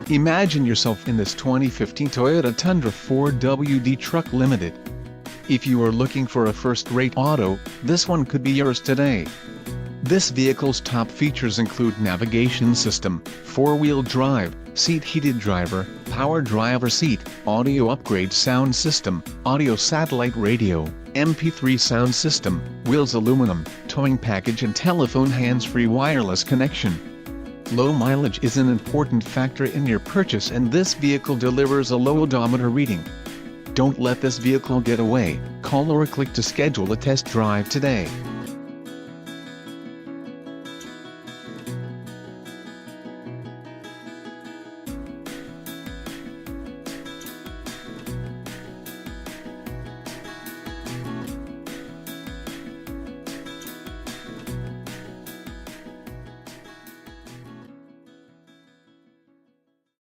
Imagine yourself in this 2015 Toyota Tundra 4WD Truck Limited. If you are looking for a first-rate auto, this one could be yours today. This vehicle's top features include navigation system, 4-wheel drive, seat heated driver, power driver seat, audio upgrade sound system, audio satellite radio, MP3 sound system, wheels aluminum, towing package and telephone hands-free wireless connection. Low mileage is an important factor in your purchase, and this vehicle delivers a low odometer reading. Don't let this vehicle get away. Call or click to schedule a test drive today.